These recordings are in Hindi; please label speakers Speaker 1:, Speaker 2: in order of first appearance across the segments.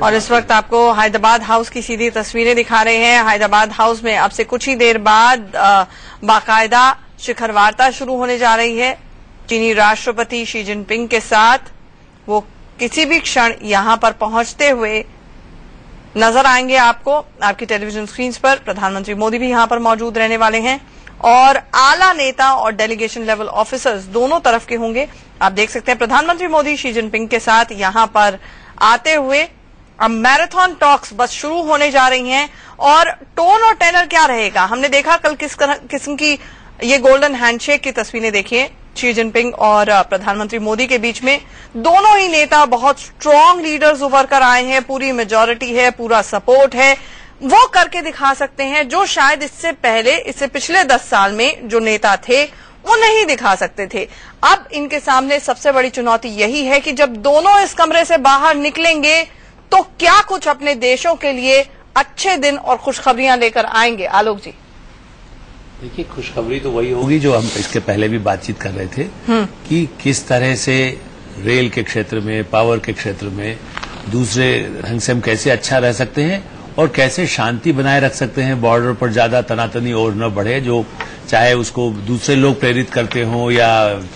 Speaker 1: और इस वक्त आपको हैदराबाद हाउस की सीधी तस्वीरें दिखा रहे हैं। हैदराबाद हाउस में अब से कुछ ही देर बाद बाकायदा शिखर वार्ता शुरू होने जा रही है चीनी राष्ट्रपति शी जिनपिंग के साथ। वो किसी भी क्षण यहां पर पहुंचते हुए नजर आएंगे आपको आपकी टेलीविजन स्क्रीन पर। प्रधानमंत्री मोदी भी यहां पर मौजूद रहने वाले हैं और आला नेता और डेलीगेशन लेवल ऑफिसर्स दोनों तरफ के होंगे। आप देख सकते हैं प्रधानमंत्री मोदी शी जिनपिंग के साथ यहां पर आते हुए। अब मैराथन टॉक्स बस शुरू होने जा रही हैं और टोन और टेनर क्या रहेगा हमने देखा कल किस किस्म की ये गोल्डन हैंडशेक की तस्वीरें देखिए शी जिनपिंग और प्रधानमंत्री मोदी के बीच में। दोनों ही नेता बहुत स्ट्रांग लीडर्स उभर कर आए हैं, पूरी मेजॉरिटी है, पूरा सपोर्ट है। वो करके दिखा सकते हैं जो शायद इससे पिछले 10 साल में जो नेता थे वो नहीं दिखा सकते थे। अब इनके सामने सबसे बड़ी चुनौती यही है कि जब दोनों इस कमरे से बाहर निकलेंगे तो क्या कुछ अपने देशों के लिए अच्छे दिन और खुशखबरियां लेकर आएंगे। आलोक जी,
Speaker 2: देखिए, खुशखबरी तो वही होगी जो हम इसके पहले भी बातचीत कर रहे थे कि किस तरह से रेल के क्षेत्र में, पावर के क्षेत्र में दूसरे ढंग से हम कैसे अच्छा रह सकते हैं और कैसे शांति बनाए रख सकते हैं। बॉर्डर पर ज्यादा तनातनी और न बढ़े, जो चाहे उसको दूसरे लोग प्रेरित करते हों या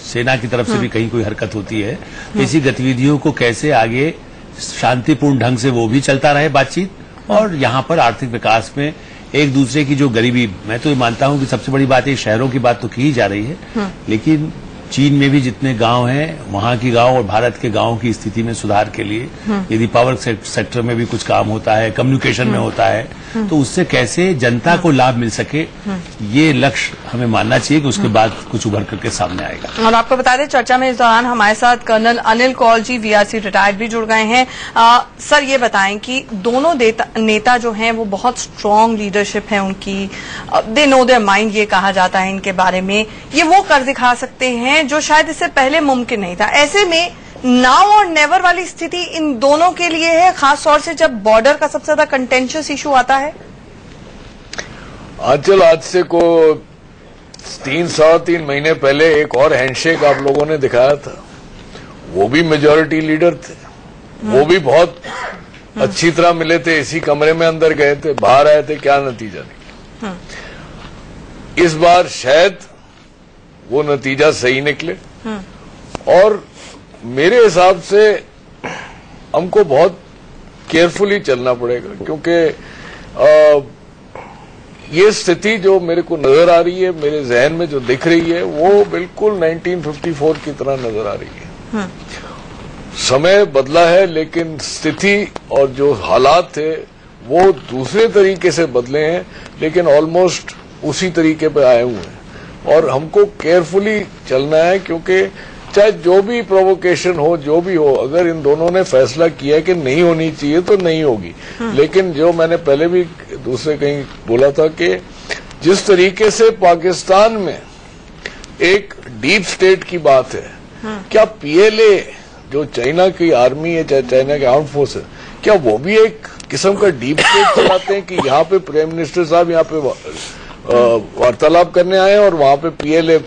Speaker 2: सेना की तरफ से भी कहीं कोई हरकत होती है, इसी गतिविधियों को कैसे आगे शांतिपूर्ण ढंग से वो भी चलता रहे बातचीत। और यहाँ पर आर्थिक विकास में एक दूसरे की जो गरीबी, मैं तो ये मानता हूं कि सबसे बड़ी बात है, शहरों की बात तो की ही जा रही है, लेकिन चीन में भी जितने गांव हैं वहां की गांव और भारत के गांव की स्थिति में सुधार के लिए यदि पावर सेक्टर में भी कुछ काम होता है, कम्युनिकेशन में होता है, तो उससे कैसे जनता को लाभ मिल सके, ये लक्ष्य हमें मानना चाहिए कि उसके बाद कुछ उभर करके सामने आएगा।
Speaker 1: और आपको बता दें चर्चा में इस दौरान हमारे साथ कर्नल अनिल कौल जी वीआरसी रिटायर्ड भी जुड़ गए हैं। सर, ये बताएं कि दोनों नेता जो हैं वो बहुत स्ट्रांग लीडरशिप है उनकी, दे नो देयर माइंड ये कहा जाता है इनके बारे में। ये वो कर दिखा सकते हैं जो शायद इससे पहले मुमकिन नहीं था। ऐसे में नाउ और नेवर वाली स्थिति इन दोनों के लिए है, खास तौर से जब बॉर्डर का सबसे ज्यादा कंटेंशियस इशू आता है।
Speaker 3: आज से को 3-3.5 महीने पहले एक और हैंडशेक आप लोगों ने दिखाया था, वो भी मेजॉरिटी लीडर थे, वो भी बहुत अच्छी तरह मिले थे, इसी कमरे में अंदर गए थे, बाहर आए थे, क्या नतीजा निकला। इस बार शायद वो नतीजा सही निकले और मेरे हिसाब से हमको बहुत केयरफुली चलना पड़ेगा, क्योंकि ये स्थिति जो मेरे को नजर आ रही है, मेरे जहन में जो दिख रही है, वो बिल्कुल 1954 की तरह नजर आ रही है। समय बदला है लेकिन स्थिति और जो हालात थे वो दूसरे तरीके से बदले हैं, लेकिन ऑलमोस्ट उसी तरीके पे आए हुए हैं और हमको केयरफुली चलना है, क्योंकि चाहे जो भी प्रोवोकेशन हो, जो भी हो, अगर इन दोनों ने फैसला किया कि नहीं होनी चाहिए तो नहीं होगी। लेकिन जो मैंने पहले भी दूसरे कहीं बोला था कि जिस तरीके से पाकिस्तान में एक डीप स्टेट की बात है, क्या पीएलए जो चाइना की आर्मी है, चाहे चाइना के आर्म फोर्स है, क्या वो भी एक किस्म का डीप स्टेट चलाते हैं कि यहाँ पे प्राइम मिनिस्टर साहब यहाँ पे वार्तालाप करने आए और वहां पे पीएलए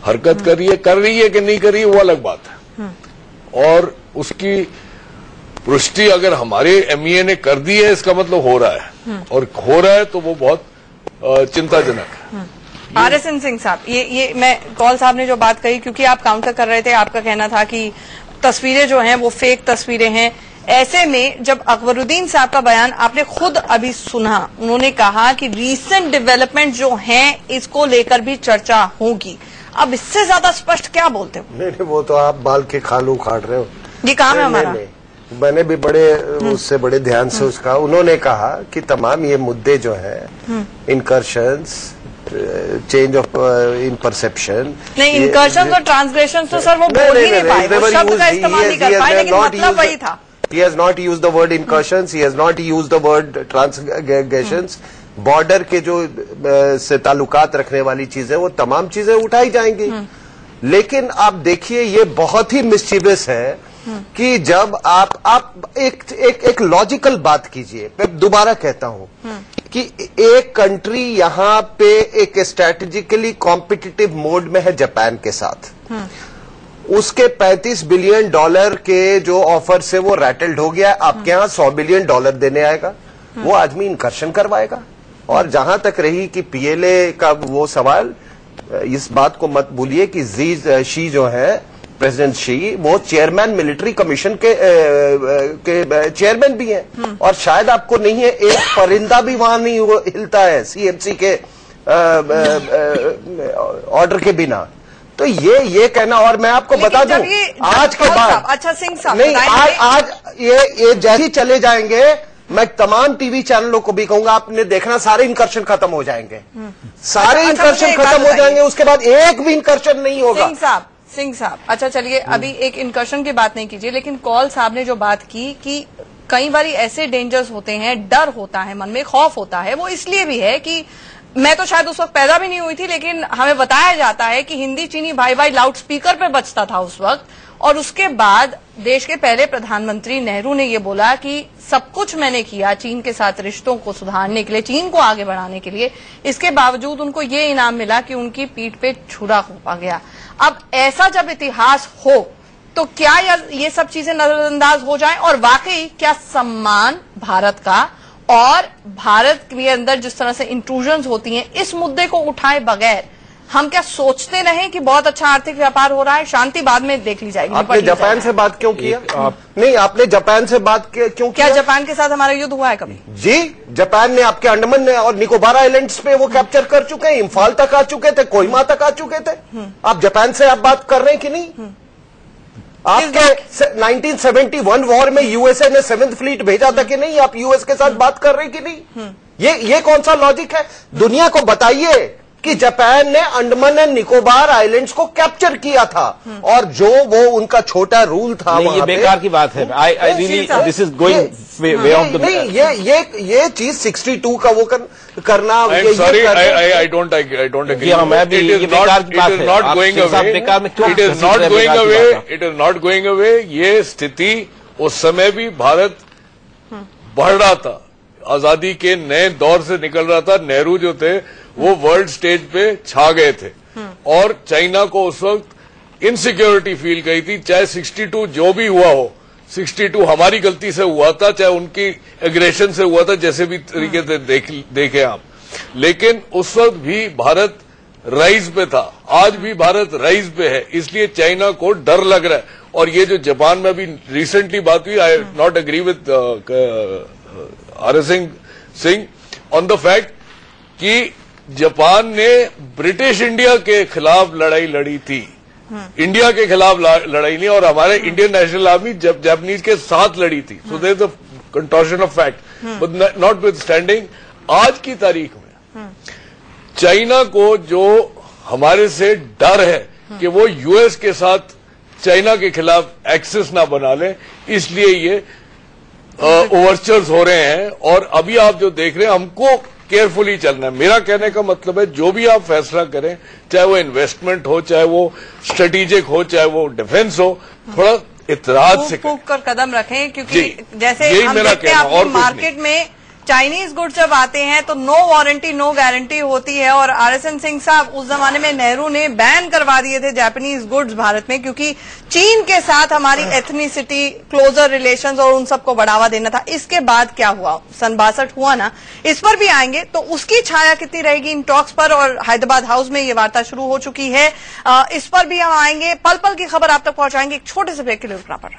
Speaker 3: हरकत कर रही है कि नहीं कर रही है, वो अलग बात है। और उसकी पुष्टि अगर हमारे एमईए ने कर दी है, इसका मतलब हो रहा है, और हो रहा है तो वो बहुत चिंताजनक है।
Speaker 1: RSN सिंह साहब, ये मैं कौल साहब ने जो बात कही, क्योंकि आप काउंटर कर रहे थे, आपका कहना था कि तस्वीरें जो हैं वो फेक तस्वीरें हैं। ऐसे में जब अकबरुद्दीन साहब का बयान आपने खुद अभी सुना, उन्होंने कहा कि रीसेंट डेवलपमेंट जो हैं इसको लेकर भी चर्चा होगी। अब इससे ज्यादा स्पष्ट क्या बोलते हो?
Speaker 4: नहीं, वो तो आप बाल के खालू उखाड़ रहे हो।
Speaker 1: ये काम है हमारा।
Speaker 4: मैंने भी बड़े उससे बड़े ध्यान से उसका, उन्होंने कहा कि तमाम ये मुद्दे जो है, इनकर्शंस, चेंज ऑफ इन परसेप्शन,
Speaker 1: नहीं इनकर्शंस और ट्रांसग्रेशन तो सर वो बोल ही नहीं पाए, वो शब्द का इस्तेमाल नहीं कर पाए, लेकिन मतलब वही था।
Speaker 4: He has not used the word incursions, he has not used the word transgressions. Border के जो से ताल्लुकात रखने वाली चीजें, वो तमाम चीजें उठाई जाएंगी। लेकिन आप देखिए, ये बहुत ही मिस्चीवियस है कि जब आप एक लॉजिकल बात कीजिए। मैं दोबारा कहता हूं कि एक कंट्री यहां पे एक स्ट्रैटेजिकली कॉम्पिटिटिव मोड में है जापान के साथ, उसके $35 बिलियन के जो ऑफर से वो रैटल्ड हो गया। आपके यहां $100 बिलियन देने आएगा, वो आदमी इनकर्शन करवाएगा। और जहां तक रही कि पीएलए का वो सवाल, इस बात को मत भूलिए कि शी जो है प्रेसिडेंट शी, वो चेयरमैन मिलिट्री कमीशन के चेयरमैन भी हैं। और शायद आपको नहीं है, एक परिंदा भी वहां नहीं हिलता है सीएमसी के ऑर्डर के बिना। तो ये कहना, और मैं आपको बता दूं आज के बाद,
Speaker 1: अच्छा सिंह साहब
Speaker 4: नहीं, आज ये जैसे ही चले जाएंगे, मैं तमाम टीवी चैनलों को भी कहूंगा, आपने देखना सारे इंकर्शन खत्म हो जाएंगे, सारे इंकर्शन खत्म हो जाएंगे, उसके बाद एक भी इंकर्शन नहीं होगा।
Speaker 1: सिंह साहब, अच्छा चलिए, अभी एक इंकर्शन की बात नहीं कीजिए, लेकिन कौल साहब ने जो बात की कि कई बार ऐसे डेंजर्स होते हैं, डर होता है मन में, खौफ होता है, वो इसलिए भी है कि मैं तो शायद उस वक्त पैदा भी नहीं हुई थी, लेकिन हमें बताया जाता है कि हिंदी चीनी भाई भाई लाउड स्पीकर पे बजता था उस वक्त। और उसके बाद देश के पहले प्रधानमंत्री नेहरू ने ये बोला कि सब कुछ मैंने किया चीन के साथ रिश्तों को सुधारने के लिए, चीन को आगे बढ़ाने के लिए, इसके बावजूद उनको ये इनाम मिला कि उनकी पीठ पे छुरा घोंपा गया। अब ऐसा जब इतिहास हो तो क्या ये सब चीजें नजरअंदाज हो जाएं, और वाकई क्या सम्मान भारत का और भारत के अंदर जिस तरह से इंट्रूजन्स होती हैं, इस मुद्दे को उठाए बगैर हम क्या सोचते रहें कि बहुत अच्छा आर्थिक व्यापार हो रहा है, शांति बाद में देख ली जाएगी।
Speaker 4: आपने जापान से बात क्यों किया? नहीं, आपने जापान से बात क्यों
Speaker 1: क्या
Speaker 4: किया?
Speaker 1: जापान के साथ हमारा युद्ध हुआ है कभी?
Speaker 4: जी, जापान ने आपके अंडमान और निकोबार आइलैंड्स पे वो कैप्चर कर चुके हैं, इम्फाल तक आ चुके थे, कोहिमा तक आ चुके थे। आप जापान से आप बात कर रहे हैं कि नहीं? आपके 1971 वॉर में यूएसए ने 7th फ्लीट भेजा था कि नहीं? आप यूएस के साथ बात कर रहे हैं कि नहीं? ये कौन सा लॉजिक है? दुनिया को बताइए कि जापान ने अंडमान एंड निकोबार आइलैंड्स को कैप्चर किया था, और जो वो उनका छोटा रूल था,
Speaker 5: ये बेकार की बात है। I really this is going way of the,
Speaker 4: नहीं, ये चीज 62 का वो करना,
Speaker 3: सॉरी, आई डोंट एग्री।
Speaker 5: मैं भी, ये बेकार की बात है।
Speaker 3: Not going away, it is not going away, it is not going away. ये स्थिति उस समय भी भारत बढ़ रहा था, आजादी के नए दौर से निकल रहा था। नेहरू जो थे वो वर्ल्ड स्टेज पे छा गए थे, और चाइना को उस वक्त इनसिक्योरिटी फील गई थी। चाहे 62 जो भी हुआ हो, 62 हमारी गलती से हुआ था, चाहे उनकी एग्रेशन से हुआ था, जैसे भी तरीके से देखे आप, लेकिन उस वक्त भी भारत राइज पे था। आज भी भारत राइज पे है, इसलिए चाइना को डर लग रहा है। और ये जो जापान में भी रिसेंटली बात हुई, I not agree with R S. Singh on the fact कि जापान ने ब्रिटिश इंडिया के खिलाफ लड़ाई लड़ी थी, इंडिया के खिलाफ लड़ाई नहीं, और हमारे इंडियन नेशनल आर्मी जापानीज के साथ लड़ी थी। So there is a contortion of fact, but notwithstanding. आज की तारीख में चाइना को जो हमारे से डर है कि वो यूएस के साथ चाइना के खिलाफ एक्सेस ना बना ले, इसलिए ये ओवरचर्स हो रहे हैं। और अभी आप जो देख रहे हैं, हमको केयरफुली चलना है। मेरा कहने का मतलब है, जो भी आप फैसला करें, चाहे वो इन्वेस्टमेंट हो, चाहे वो स्ट्रेटेजिक हो, चाहे वो डिफेंस हो, थोड़ा इत्तेहाद से
Speaker 1: फूंक कर कदम रखें, क्योंकि जैसे हम देखते हैं आपकी मार्केट में चाइनीज गुड्स जब आते हैं तो नो वारंटी नो गारंटी होती है। और आर.एस. सिंह साहब, उस जमाने में नेहरू ने बैन करवा दिए थे जापानीज गुड्स भारत में, क्योंकि चीन के साथ हमारी एथनिसिटी, क्लोजर रिलेशंस और उन सबको बढ़ावा देना था। इसके बाद क्या हुआ? सन 62 हुआ ना, इस पर भी आएंगे। तो उसकी छाया कितनी रहेगी इन टॉक्स पर? और हैदराबाद हाउस में ये वार्ता शुरू हो चुकी है, इस पर भी हम आएंगे, पल पल की खबर आप तक पहुंचाएंगे। एक छोटे से ब्रेक के लिए रुकना पड़ रहा है।